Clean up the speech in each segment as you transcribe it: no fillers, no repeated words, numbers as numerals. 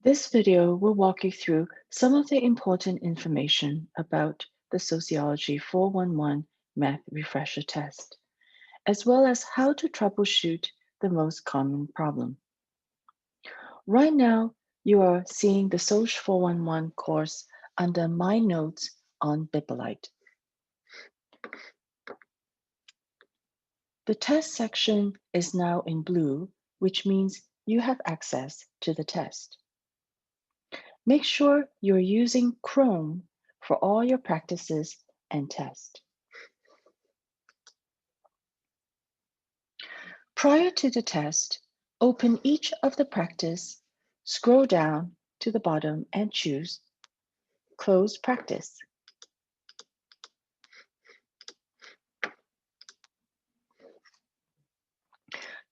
This video will walk you through some of the important information about the Sociology 411 Math Refresher Test, as well as how to troubleshoot the most common problem. Right now, you are seeing the Soc 411 course under My Notes on Bibolite. The test section is now in blue, which means you have access to the test. Make sure you're using Chrome for all your practices and tests. Prior to the test, open each of the practice, scroll down to the bottom and choose Close Practice.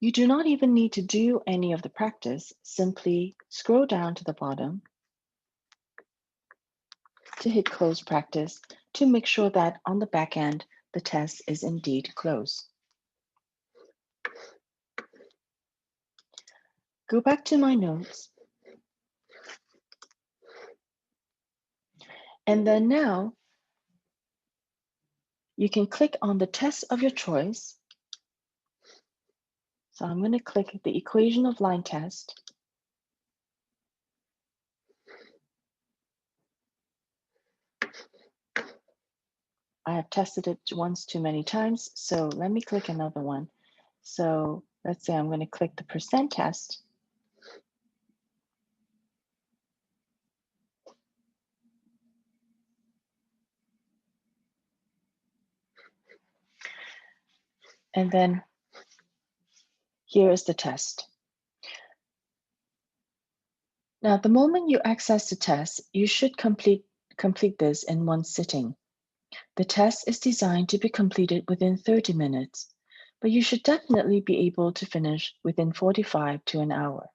You do not even need to do any of the practice, simply scroll down to the bottom to hit Close Practice to make sure that on the back end, the test is indeed closed. Go back to My Notes. And then now, you can click on the test of your choice. So I'm going to click the equation of line test. I have tested it once too many times, so let me click another one. So let's say I'm going to click the percent test. And then here is the test. Now, the moment you access the test, you should complete this in one sitting. The test is designed to be completed within 30 minutes, but you should definitely be able to finish within 45 to an hour.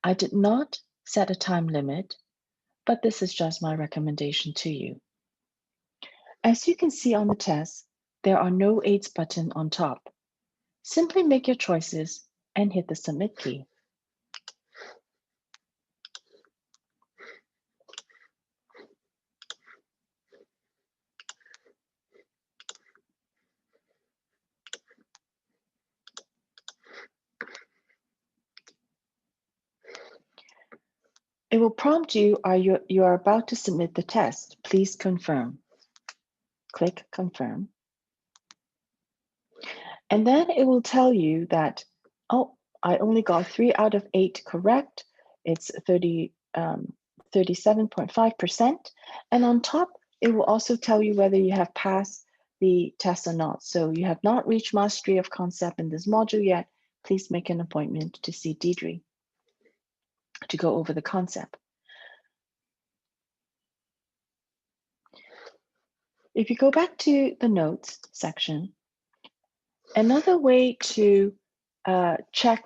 I did not set a time limit, but this is just my recommendation to you. As you can see on the test, there are no aids button on top. Simply make your choices and hit the submit key. It will prompt you, you are about to submit the test. Please confirm. Click confirm. And then it will tell you that, oh, I only got 3 out of 8 correct. It's 37.5%. And on top, it will also tell you whether you have passed the test or not. So you have not reached mastery of concept in this module yet. Please make an appointment to see Deidre to go over the concept. If you go back to the notes section, another way to check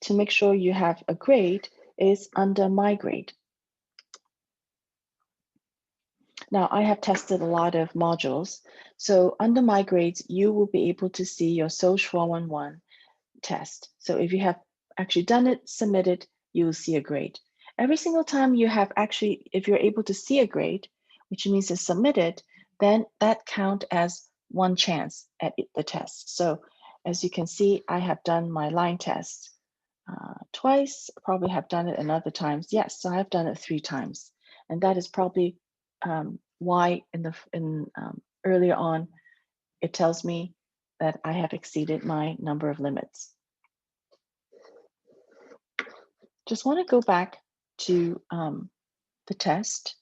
to make sure you have a grade is under My Grade. Now, I have tested a lot of modules. So under My Grades, you will be able to see your Soc 411 test. So if you have actually done it, submitted, you will see a grade. Every single time you have actually, if you're able to see a grade, which means it's submitted, then that counts as one chance at the test. So as you can see, I have done my line test twice, probably have done it another times. Yes, so I've done it 3 times. And that is probably why earlier on, it tells me that I have exceeded my number of limits. Just want to go back to the test.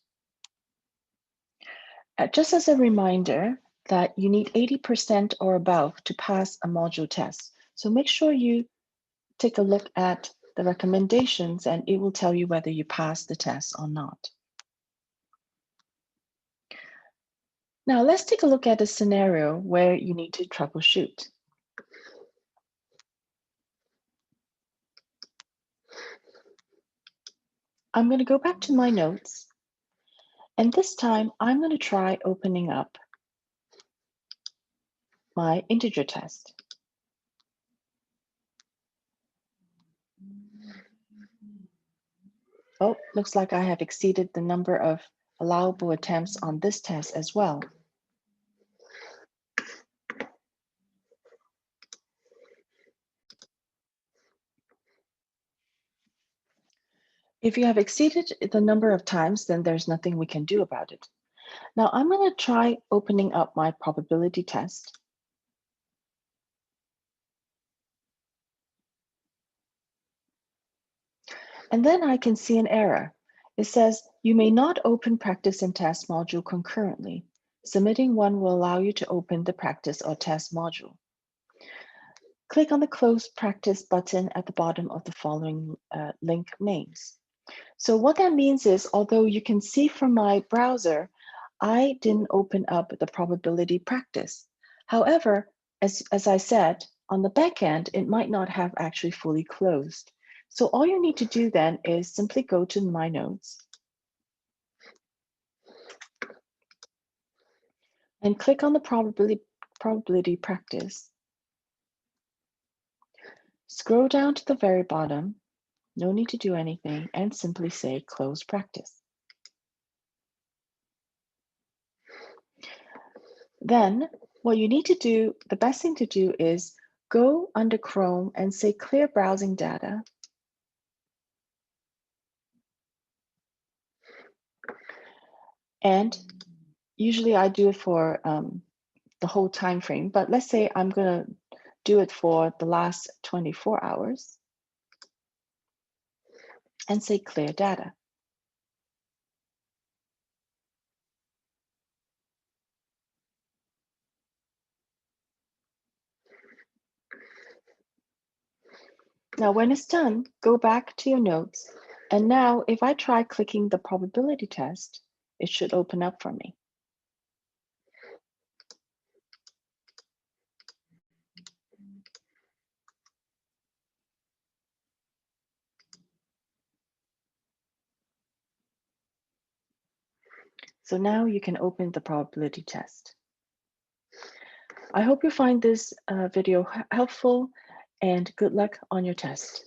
Just as a reminder that you need 80% or above to pass a module test. So make sure you take a look at the recommendations and it will tell you whether you pass the test or not. Now let's take a look at a scenario where you need to troubleshoot. I'm going to go back to my notes. And this time I'm going to try opening up my integer test. Oh, looks like I have exceeded the number of allowable attempts on this test as well. If you have exceeded the number of times, then there's nothing we can do about it. Now I'm going to try opening up my probability test. And then I can see an error. It says, you may not open practice and test module concurrently. Submitting one will allow you to open the practice or test module. Click on the Close Practice button at the bottom of the following link names. So what that means is, although you can see from my browser, I didn't open up the probability practice. However, as I said, on the back end, it might not have actually fully closed. So all you need to do then is simply go to My Notes and click on the probability practice. Scroll down to the very bottom, no need to do anything, and simply say Close Practice. Then what you need to do, the best thing to do is go under Chrome and say Clear Browsing Data. And usually I do it for the whole time frame, but let's say I'm going to do it for the last 24 hours and say Clear Data. Now, when it's done, go back to your notes. And now if I try clicking the probability test, it should open up for me. So now you can open the probability test. I hope you find this video helpful, and good luck on your test.